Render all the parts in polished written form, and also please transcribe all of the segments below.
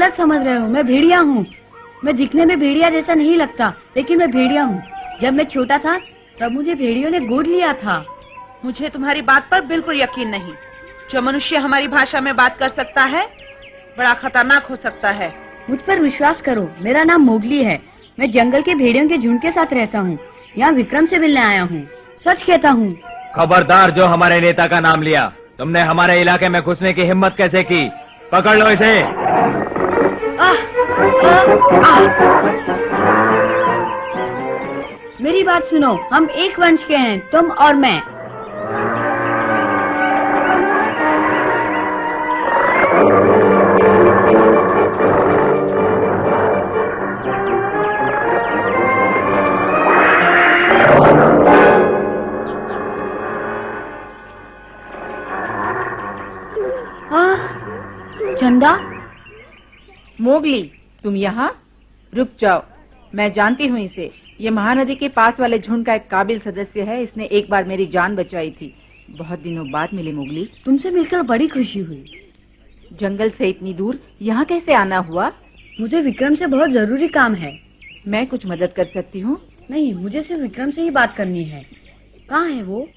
गलत समझ रहे हो, मैं भेड़िया हूँ। मैं दिखने में भेड़िया जैसा नहीं लगता, लेकिन मैं भेड़िया हूँ। जब मैं छोटा था तब मुझे भेड़ियों ने गोद लिया था। मुझे तुम्हारी बात पर बिल्कुल यकीन नहीं। जो मनुष्य हमारी भाषा में बात कर सकता है बड़ा खतरनाक हो सकता है। मुझ पर विश्वास करो, मेरा नाम मोगली है। मैं जंगल के भेड़ियों के झुंड के साथ रहता हूँ। यहाँ विक्रम से मिलने आया हूँ, सच कहता हूँ। खबरदार, जो हमारे नेता का नाम लिया। तुमने हमारे इलाके में घुसने की हिम्मत कैसे की? पकड़ लो इसे। मेरी बात सुनो, हम एक वंश के हैं, तुम और मैं। चंदा। मोगली, तुम यहाँ? रुक जाओ, मैं जानती हूँ इसे। ये महानदी के पास वाले झुंड का एक काबिल सदस्य है। इसने एक बार मेरी जान बचाई थी। बहुत दिनों बाद मिली मोगली। तुमसे मिलकर बड़ी खुशी हुई। जंगल से इतनी दूर यहाँ कैसे आना हुआ? मुझे विक्रम से बहुत जरूरी काम है। मैं कुछ मदद कर सकती हूँ? नहीं, मुझे सिर्फ विक्रम से ही बात करनी है। कहाँ है वो?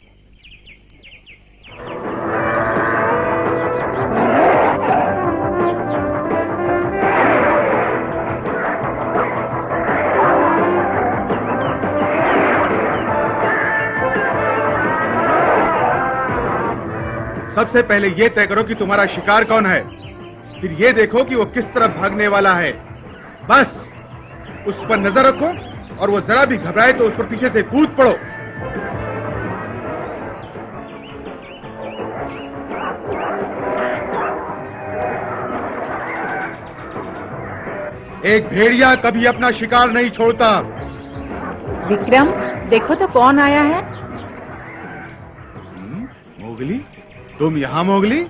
सबसे पहले ये तय करो कि तुम्हारा शिकार कौन है, फिर ये देखो कि वो किस तरफ भागने वाला है। बस उस पर नजर रखो, और वो जरा भी घबराए तो उस पर पीछे से कूद पड़ो। एक भेड़िया कभी अपना शिकार नहीं छोड़ता। विक्रम, देखो तो कौन आया है। मोगली, तुम यहाँ? मोगली,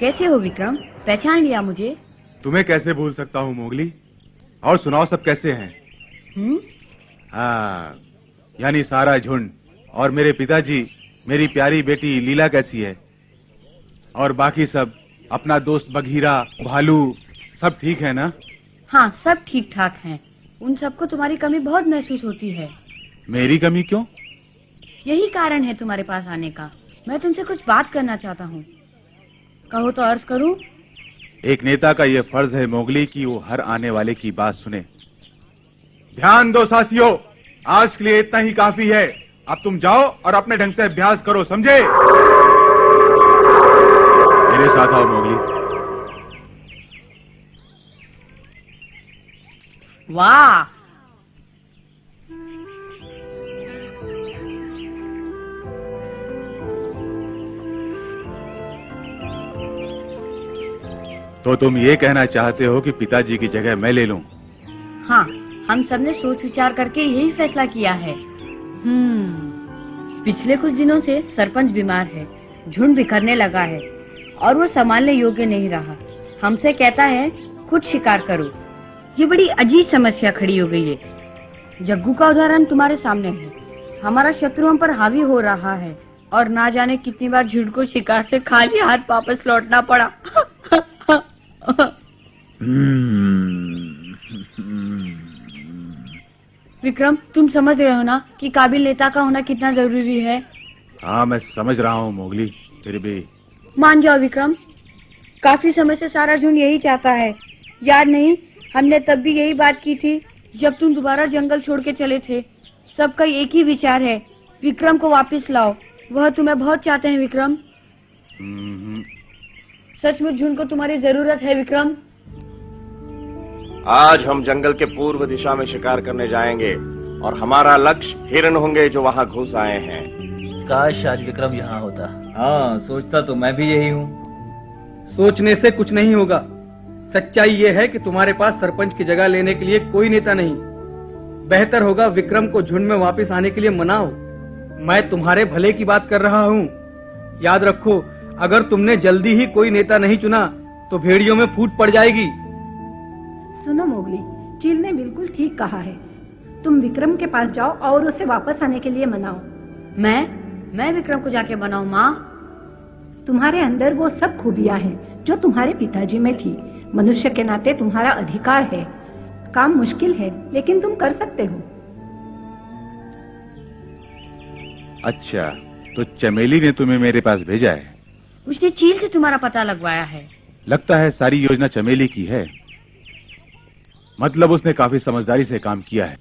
कैसे हो विक्रम? पहचान लिया मुझे? तुम्हें कैसे भूल सकता हूँ मोगली। और सुनाओ, सब कैसे हैं? हाँ, यानी सारा झुंड और मेरे पिताजी, मेरी प्यारी बेटी लीला कैसी है? और बाकी सब, अपना दोस्त बघीरा, भालू, सब ठीक है ना? हाँ, सब ठीक ठाक हैं। उन सबको तुम्हारी कमी बहुत महसूस होती है। मेरी कमी क्यों? यही कारण है तुम्हारे पास आने का। मैं तुमसे कुछ बात करना चाहता हूँ। कहो तो अर्ज करूँ? एक नेता का यह फर्ज है मोगली कि वो हर आने वाले की बात सुने। ध्यान दो साथियों, आज के लिए इतना ही काफी है। अब तुम जाओ और अपने ढंग से अभ्यास करो, समझे? मेरे साथ आओ मोगली। वाह, तो तुम ये कहना चाहते हो कि पिताजी की जगह मैं ले लूं? हाँ, हम सबने सोच विचार करके यही फैसला किया है। पिछले कुछ दिनों से सरपंच बीमार है, झुंड बिखरने लगा है और वो संभालने योग्य नहीं रहा। हमसे कहता है खुद शिकार करो। ये बड़ी अजीब समस्या खड़ी हो गई है। जग्गू का उदाहरण तुम्हारे सामने है। हमारा शत्रु हम पर हावी हो रहा है और ना जाने कितनी बार झुंड को शिकार से खाली हाथ वापस लौटना पड़ा। विक्रम, तुम समझ रहे हो ना कि काबिल नेता का होना कितना जरूरी है? हाँ, मैं समझ रहा हूँ मोगली, फिर भी मान जाओ विक्रम, काफी समय से सारा झुंड यही चाहता है। याद नहीं, हमने तब भी यही बात की थी जब तुम दोबारा जंगल छोड़ के चले थे। सबका एक ही विचार है, विक्रम को वापस लाओ। वह तुम्हें बहुत चाहते हैं विक्रम। सचमुच झुंड को तुम्हारी जरूरत है विक्रम। आज हम जंगल के पूर्व दिशा में शिकार करने जाएंगे और हमारा लक्ष्य हिरण होंगे जो वहां घुस आए हैं। काश आज विक्रम यहाँ होता। हाँ, सोचता तो मैं भी यही हूँ। सोचने से कुछ नहीं होगा। सच्चाई ये है कि तुम्हारे पास सरपंच की जगह लेने के लिए कोई नेता नहीं। बेहतर होगा विक्रम को झुंड में वापस आने के लिए मनाओ। मैं तुम्हारे भले की बात कर रहा हूँ। याद रखो, अगर तुमने जल्दी ही कोई नेता नहीं चुना तो भेड़ियों में फूट पड़ जाएगी। सुनो मोगली, चील ने बिल्कुल ठीक कहा है। तुम विक्रम के पास जाओ और उसे वापस आने के लिए मनाओ। मैं विक्रम को जाके बनाऊं? माँ, तुम्हारे अंदर वो सब खूबियां हैं जो तुम्हारे पिताजी में थी। मनुष्य के नाते तुम्हारा अधिकार है। काम मुश्किल है लेकिन तुम कर सकते हो। अच्छा, तो चमेली ने तुम्हें मेरे पास भेजा है। उसने चील से तुम्हारा पता लगवाया है। लगता है सारी योजना चमेली की है। मतलब उसने काफी समझदारी से काम किया है।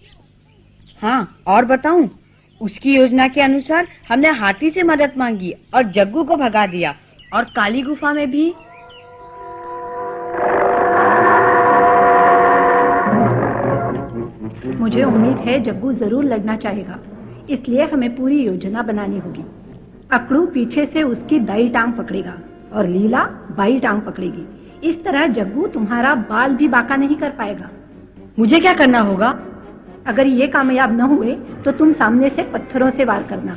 हाँ, और बताऊं, उसकी योजना के अनुसार हमने हाथी से मदद मांगी और जग्गू को भगा दिया, और काली गुफा में भी। मुझे उम्मीद है जग्गू जरूर लड़ना चाहेगा, इसलिए हमें पूरी योजना बनानी होगी। अकड़ू पीछे से उसकी दाई टांग पकड़ेगा और लीला बाई टांग पकड़ेगी। इस तरह जग्गू तुम्हारा बाल भी बांका नहीं कर पाएगा। मुझे क्या करना होगा? अगर ये कामयाब न हुए तो तुम सामने से पत्थरों से वार करना।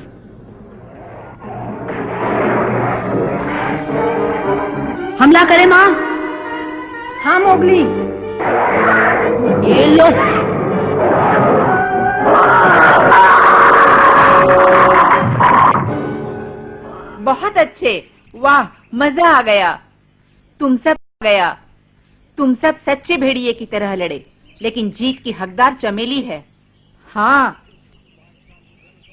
हमला करे माँ। हाँ मोगली। ये लो। बहुत अच्छे, वाह, मजा आ गया। तुम सब सच्चे भेड़िए की तरह लड़े, लेकिन जीत की हकदार चमेली है। हाँ,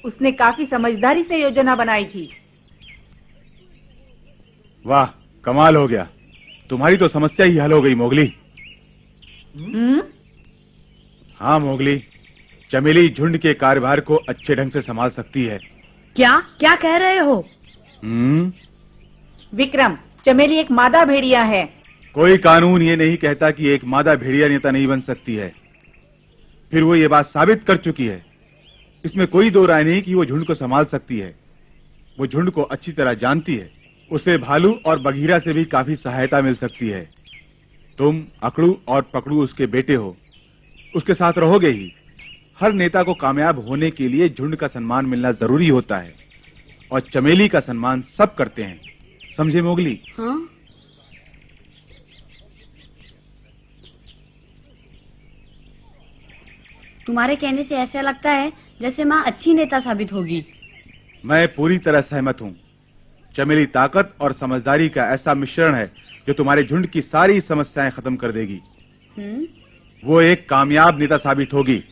उसने काफी समझदारी से योजना बनाई थी। वाह, कमाल हो गया। तुम्हारी तो समस्या ही हल हो गई मोगली। हाँ मोगली, चमेली झुंड के कार्यभार को अच्छे ढंग से संभाल सकती है। क्या क्या कह रहे हो? विक्रम, चमेली एक मादा भेड़िया है। कोई कानून ये नहीं कहता कि एक मादा भेड़िया नेता नहीं बन सकती है। फिर वो ये बात साबित कर चुकी है। इसमें कोई दो राय नहीं कि वो झुंड को संभाल सकती है। वो झुंड को अच्छी तरह जानती है। उसे भालू और बघीरा से भी काफी सहायता मिल सकती है। तुम अकड़ू और पकड़ू उसके बेटे हो, उसके साथ रहोगे ही। हर नेता को कामयाब होने के लिए झुंड का सम्मान मिलना जरूरी होता है, और चमेली का सम्मान सब करते हैं। समझे मोगली? हाँ। तुम्हारे कहने से ऐसा लगता है जैसे माँ अच्छी नेता साबित होगी। मैं पूरी तरह सहमत हूँ। चमेली ताकत और समझदारी का ऐसा मिश्रण है जो तुम्हारे झुंड की सारी समस्याएं खत्म कर देगी। वो एक कामयाब नेता साबित होगी।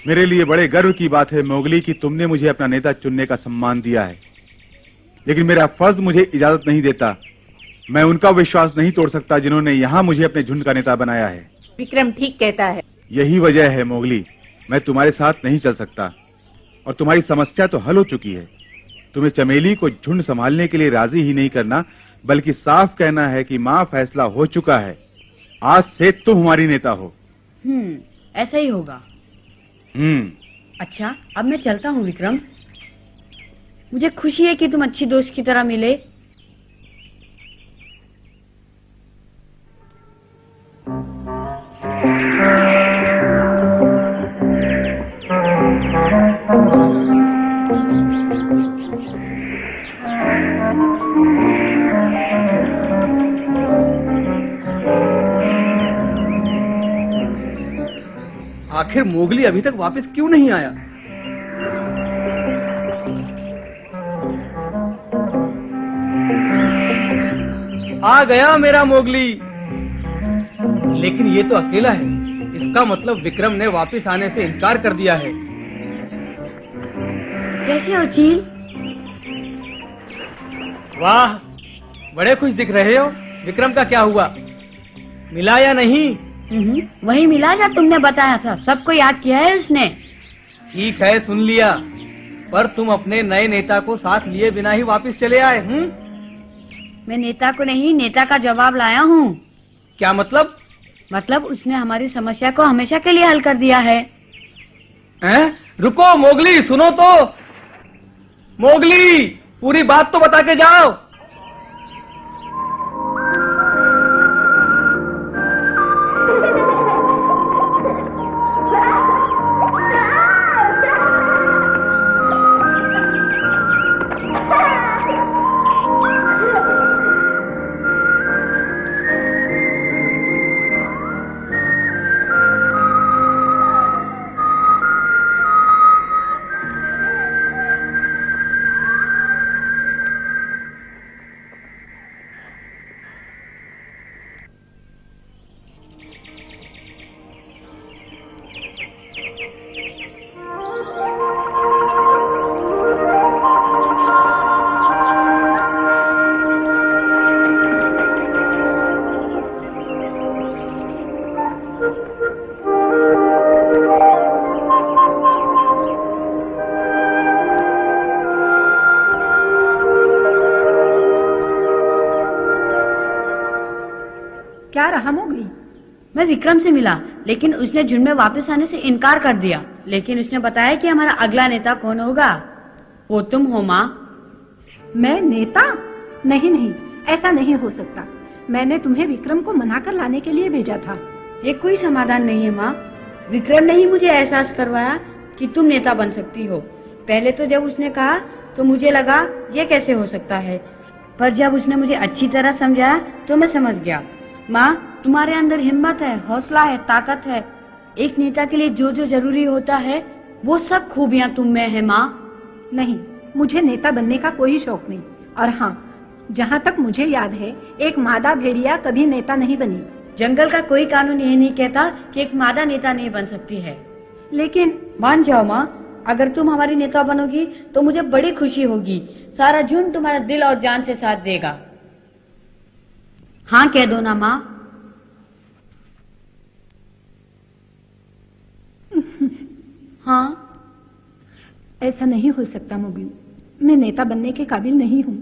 मेरे लिए बड़े गर्व की बात है मोगली कि तुमने मुझे अपना नेता चुनने का सम्मान दिया है, लेकिन मेरा फर्ज मुझे इजाजत नहीं देता। मैं उनका विश्वास नहीं तोड़ सकता जिन्होंने यहाँ मुझे अपने झुंड का नेता बनाया है। विक्रम ठीक कहता है। यही वजह है मोगली, मैं तुम्हारे साथ नहीं चल सकता। और तुम्हारी समस्या तो हल हो चुकी है। तुम्हें चमेली को झुंड संभालने के लिए राजी ही नहीं करना, बल्कि साफ कहना है कि माँ, फैसला हो चुका है। आज से तुम हमारी नेता हो। ऐसा ही होगा। अच्छा, अब मैं चलता हूँ विक्रम। मुझे खुशी है कि तुम अच्छी दोस्त की तरह मिले। आखिर मोगली अभी तक वापस क्यों नहीं आया? आ गया मेरा मोगली। लेकिन ये तो अकेला है। इसका मतलब विक्रम ने वापस आने से इनकार कर दिया है। कैसे हो चील? वाह, बड़े खुश दिख रहे हो। विक्रम का क्या हुआ, मिला या नहीं? वही मिला जो तुमने बताया था। सबको याद किया है उसने। ठीक है, सुन लिया। पर तुम अपने नए नेता को साथ लिए बिना ही वापस चले आए। मैं नेता को नहीं, नेता का जवाब लाया हूँ। क्या मतलब? मतलब उसने हमारी समस्या को हमेशा के लिए हल कर दिया है। रुको मोगली, सुनो तो। मोगली, पूरी बात तो बता के जाओ। रहा मोगली? मैं विक्रम से मिला, लेकिन उसने झुंड में वापस आने से इनकार कर दिया। लेकिन उसने बताया कि हमारा अगला नेता कौन होगा। वो तुम हो माँ। मैं नेता? नहीं नहीं, ऐसा नहीं हो सकता। मैंने तुम्हें विक्रम को मनाकर लाने के लिए भेजा था। ये कोई समाधान नहीं है माँ। विक्रम ने ही मुझे एहसास करवाया कि तुम नेता बन सकती हो। पहले तो जब उसने कहा तो मुझे लगा ये कैसे हो सकता है, पर जब उसने मुझे अच्छी तरह समझाया तो मैं समझ गया। माँ, तुम्हारे अंदर हिम्मत है, हौसला है, ताकत है। एक नेता के लिए जो जो जरूरी होता है वो सब खूबियाँ तुम में है माँ। नहीं, मुझे नेता बनने का कोई शौक नहीं। और हाँ, जहाँ तक मुझे याद है, एक मादा भेड़िया कभी नेता नहीं बनी। जंगल का कोई कानून ये नहीं कहता कि एक मादा नेता नहीं बन सकती है। लेकिन मान जाओ माँ, अगर तुम हमारी नेता बनोगी तो मुझे बड़ी खुशी होगी। सारा झुंड तुम्हारा दिल और जान से साथ देगा। हाँ कह दो ना माँ। हाँ। ऐसा नहीं हो सकता मोगली, मैं नेता बनने के काबिल नहीं हूँ।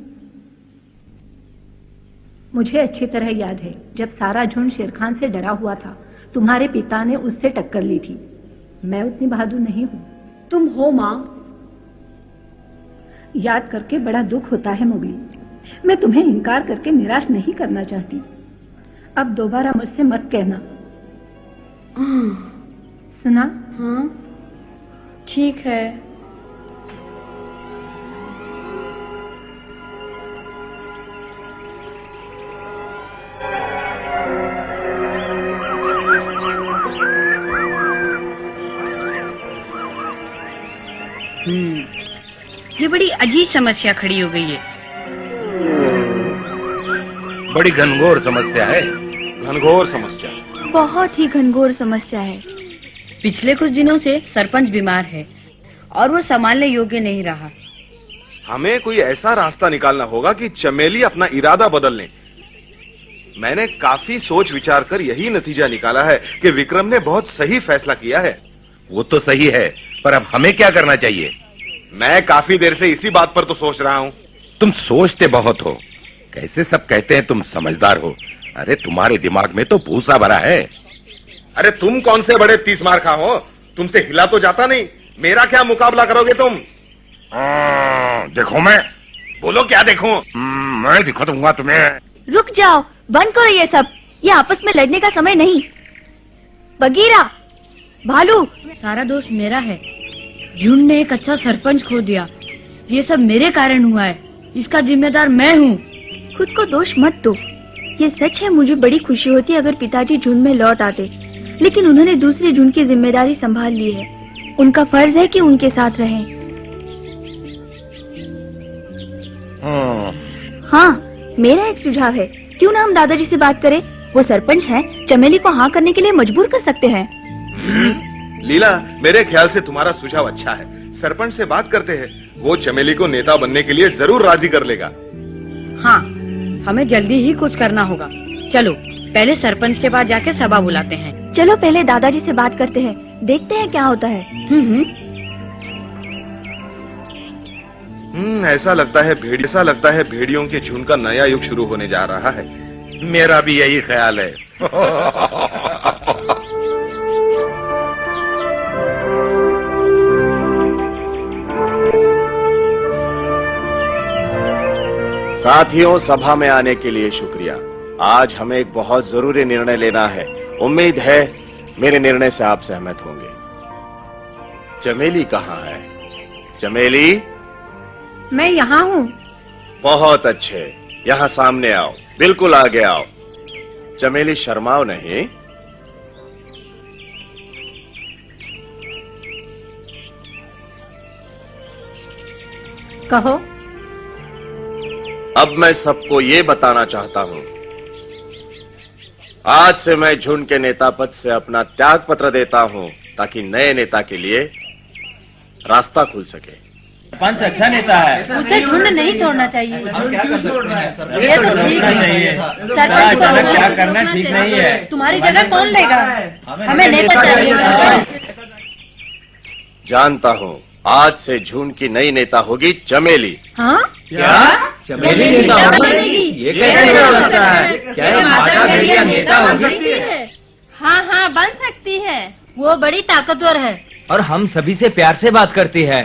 मुझे अच्छी तरह याद है, जब सारा झुंड शेरखान से डरा हुआ था, तुम्हारे पिता ने उससे टक्कर ली थी। मैं उतनी बहादुर नहीं हूँ। तुम हो माँ। याद करके बड़ा दुख होता है मोगली। मैं तुम्हें इनकार करके निराश नहीं करना चाहती। अब दोबारा मुझसे मत कहना। सुना? हाँ ठीक है। ये बड़ी अजीब समस्या खड़ी हो गई है। बड़ी घनघोर समस्या है। घनघोर समस्या, बहुत ही घनघोर समस्या है। पिछले कुछ दिनों से सरपंच बीमार है और वो संभालने योग्य नहीं रहा। हमें कोई ऐसा रास्ता निकालना होगा कि चमेली अपना इरादा बदल ले। मैंने काफी सोच विचार कर यही नतीजा निकाला है कि विक्रम ने बहुत सही फैसला किया है। वो तो सही है, पर अब हमें क्या करना चाहिए? मैं काफी देर से इसी बात पर तो सोच रहा हूँ। तुम सोचते बहुत हो। कैसे सब कहते हैं तुम समझदार हो। अरे तुम्हारे दिमाग में तो भूसा भरा है। अरे तुम कौन से बड़े 30 मार खा हो, तुमसे हिला तो जाता नहीं। मेरा क्या मुकाबला करोगे तुम? देखो मैं। बोलो क्या देखूं? मैं दिखा दूंगा तुम्हें। रुक जाओ, बंद करो ये सब। ये आपस में लड़ने का समय नहीं। बगीरा, भालू, सारा दोष मेरा है। झुंड ने एक अच्छा सरपंच खो दिया। ये सब मेरे कारण हुआ है। इसका जिम्मेदार मैं हूँ। खुद को दोष मत दो। ये सच है, मुझे बड़ी खुशी होती अगर पिताजी झुंड में लौट आते, लेकिन उन्होंने दूसरे झुंड की जिम्मेदारी संभाल ली है। उनका फर्ज है कि उनके साथ रहें। हाँ, मेरा एक सुझाव है। क्यों ना हम दादाजी से बात करें? वो सरपंच हैं, चमेली को हाँ करने के लिए मजबूर कर सकते हैं। लीला, मेरे ख्याल से तुम्हारा सुझाव अच्छा है। सरपंच से बात करते हैं, वो चमेली को नेता बनने के लिए जरूर राजी कर लेगा। हाँ, हमें जल्दी ही कुछ करना होगा। चलो पहले सरपंच के पास जाके सभा बुलाते हैं। चलो पहले दादाजी से बात करते हैं, देखते हैं क्या होता है। ऐसा लगता है भेड़ियों के झुंड का नया युग शुरू होने जा रहा है। मेरा भी यही ख्याल है। साथियों, सभा में आने के लिए शुक्रिया। आज हमें एक बहुत जरूरी निर्णय लेना है। उम्मीद है मेरे निर्णय से आप सहमत होंगे। चमेली कहाँ है? चमेली? मैं यहाँ हूँ। बहुत अच्छे, यहाँ सामने आओ, बिल्कुल आगे आओ। चमेली, शर्माओ नहीं। कहो। अब मैं सबको ये बताना चाहता हूं, आज से मैं झुंड के नेता पद से अपना त्याग पत्र देता हूं, ताकि नए नेता के लिए रास्ता खुल सके। सरपंच अच्छा नेता है, उसे झुंड नहीं छोड़ना चाहिए। हम क्या कर सकते हैं? ये तो ठीक चाहिए। सरपंच को अचानक क्या करना ठीक नहीं है। तुम्हारी जगह कौन लेगा? हमें नेता चाहिए। जानता हूं, आज से झुंड की नई नेता होगी चमेली। हाँ? क्या? चमेली नेता बनेगी? ये कैसे हो सकता है? क्या ये माता भेड़िया नेता होगी? हाँ हाँ बन सकती है। वो बड़ी ताकतवर है और हम सभी से प्यार से बात करती है।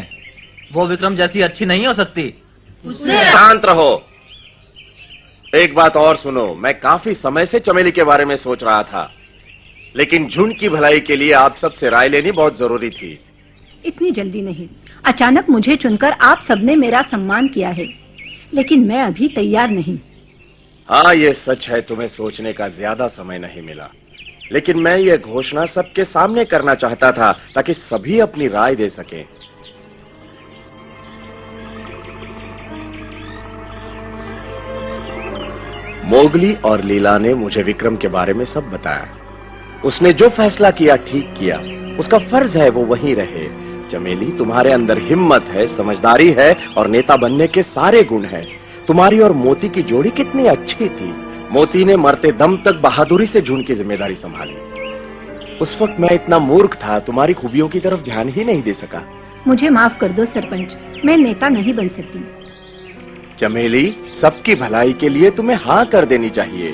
वो विक्रम जैसी अच्छी नहीं हो सकती। शांत रहो। एक बात और सुनो, मैं काफी समय से चमेली के बारे में सोच रहा था, लेकिन झुंड की भलाई के लिए आप सबसे राय लेनी बहुत जरूरी थी। इतनी जल्दी नहीं। अचानक मुझे चुनकर आप सबने मेरा सम्मान किया है, लेकिन मैं अभी तैयार नहीं। हाँ, ये सच है, तुम्हें सोचने का ज्यादा समय नहीं मिला, लेकिन मैं ये घोषणा सबके सामने करना चाहता था ताकि सभी अपनी राय दे सकें। मोगली और लीला ने मुझे विक्रम के बारे में सब बताया। उसने जो फैसला किया ठीक किया, उसका फर्ज है वो वहीं रहे। चमेली, तुम्हारे अंदर हिम्मत है, समझदारी है और नेता बनने के सारे गुण हैं। तुम्हारी और मोती की जोड़ी कितनी अच्छी थी। मोती ने मरते दम तक बहादुरी से झुंड की जिम्मेदारी संभाली। उस वक्त मैं इतना मूर्ख था, तुम्हारी खूबियों की तरफ ध्यान ही नहीं दे सका। मुझे माफ कर दो सरपंच, मैं नेता नहीं बन सकती। चमेली, सबकी भलाई के लिए तुम्हें हाँ कर देनी चाहिए।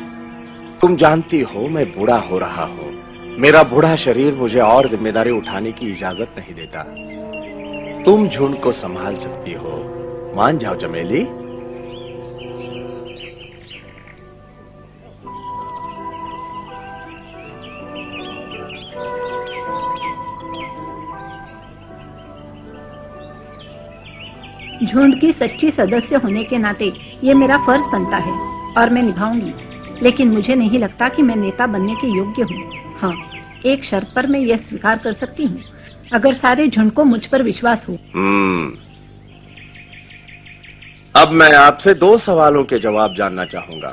तुम जानती हो मैं बूढ़ा हो रहा हूँ। मेरा बूढ़ा शरीर मुझे और जिम्मेदारी उठाने की इजाजत नहीं देता। तुम झुंड को संभाल सकती हो, मान जाओ चमेली। झुंड की सच्ची सदस्य होने के नाते ये मेरा फर्ज बनता है और मैं निभाऊंगी, लेकिन मुझे नहीं लगता कि मैं नेता बनने के योग्य हूँ। हाँ, एक शर्त पर मैं यह स्वीकार कर सकती हूँ, अगर सारे झुंड को मुझ पर विश्वास हो। अब मैं आपसे 2 सवालों के जवाब जानना चाहूंगा।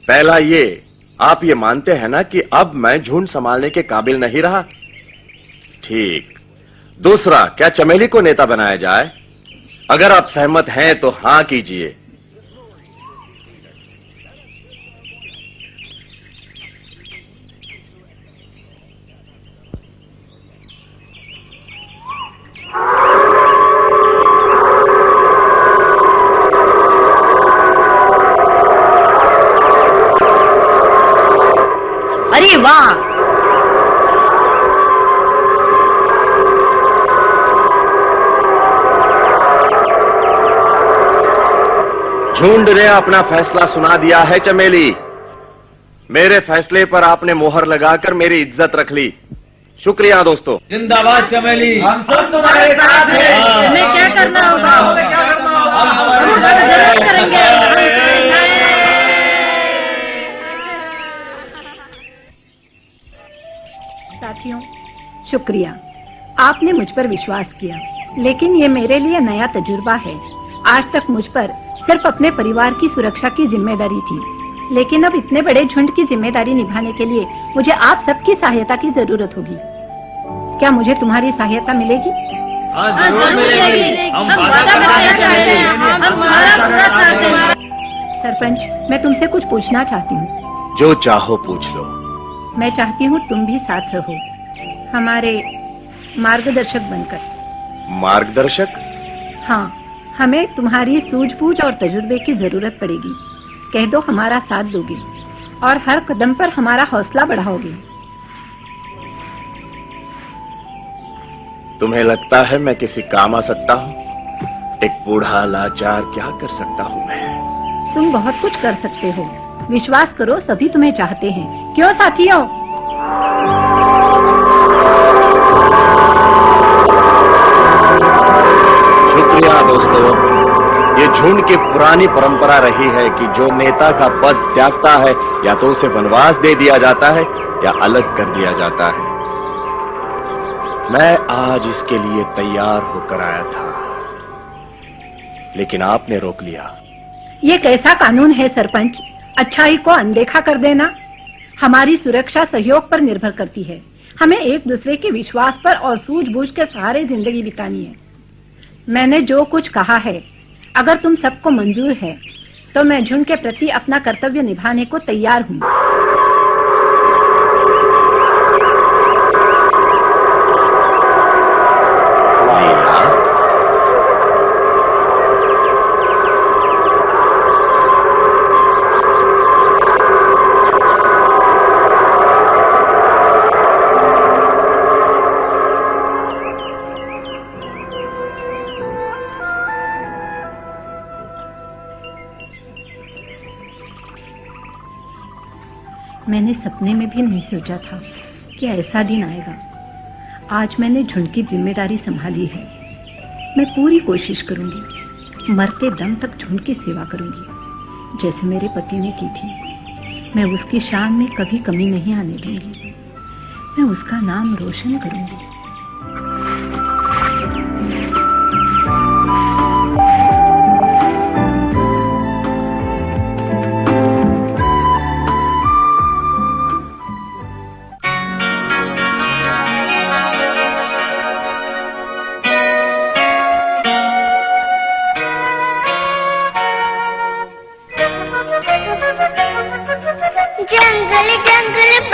पहला ये, आप ये मानते हैं ना कि अब मैं झुंड संभालने के काबिल नहीं रहा? ठीक। दूसरा, क्या चमेली को नेता बनाया जाए? अगर आप सहमत हैं तो हाँ कीजिए। अरे वाह, झुंड ने अपना फैसला सुना दिया है चमेली। मेरे फैसले पर आपने मोहर लगाकर मेरी इज्जत रख ली। शुक्रिया दोस्तों। जिंदाबाद चमेली, हम सब तुम्हारे साथ हैं। हमें क्या करना होगा? हम जरूर करेंगे। साथियों, शुक्रिया, आपने मुझ पर विश्वास किया, लेकिन ये मेरे लिए नया तजुर्बा है। आज तक मुझ पर सिर्फ अपने परिवार की सुरक्षा की जिम्मेदारी थी, लेकिन अब इतने बड़े झुंड की जिम्मेदारी निभाने के लिए मुझे आप सबकी सहायता की जरूरत होगी। क्या मुझे तुम्हारी सहायता मिलेगी? हाँ, जरूर मिलेगी। हम वादा करते हैं, हम तुम्हारा पूरा साथ देंगे। सरपंच, मैं तुमसे कुछ पूछना चाहती हूँ। जो चाहो पूछ लो। मैं चाहती हूँ तुम भी साथ रहो, हमारे मार्गदर्शक बनकर। मार्गदर्शक? हाँ, हमें तुम्हारी सूझबूझ और तजुर्बे की जरूरत पड़ेगी। कह दो हमारा साथ दोगे और हर कदम पर हमारा हौसला बढ़ाओगे। तुम्हें लगता है मैं किसी काम आ सकता हूँ? एक बूढ़ा लाचार क्या कर सकता हूँ मैं? तुम बहुत कुछ कर सकते हो, विश्वास करो, सभी तुम्हें चाहते हैं। क्यों साथियों? शुक्रिया दोस्तों। ये झुंड की पुरानी परंपरा रही है कि जो नेता का पद त्यागता है, या तो उसे वनवास दे दिया जाता है या अलग कर दिया जाता है। मैं आज इसके लिए तैयार होकर आया था, लेकिन आपने रोक लिया। ये कैसा कानून है सरपंच? अच्छाई को अनदेखा कर देना। हमारी सुरक्षा सहयोग पर निर्भर करती है। हमें एक दूसरे के विश्वास पर और सूझबूझ के सहारे जिंदगी बितानी है। मैंने जो कुछ कहा है, अगर तुम सबको मंजूर है तो मैं झुंड के प्रति अपना कर्तव्य निभाने को तैयार हूँ। मैंने सपने में भी नहीं सोचा था कि ऐसा दिन आएगा। आज मैंने झुंड की जिम्मेदारी संभाली है। मैं पूरी कोशिश करूंगी, मरते दम तक झुंड की सेवा करूंगी, जैसे मेरे पति ने की थी। मैं उसकी शान में कभी कमी नहीं आने दूंगी। मैं उसका नाम रोशन करूंगी। जंगल जंगल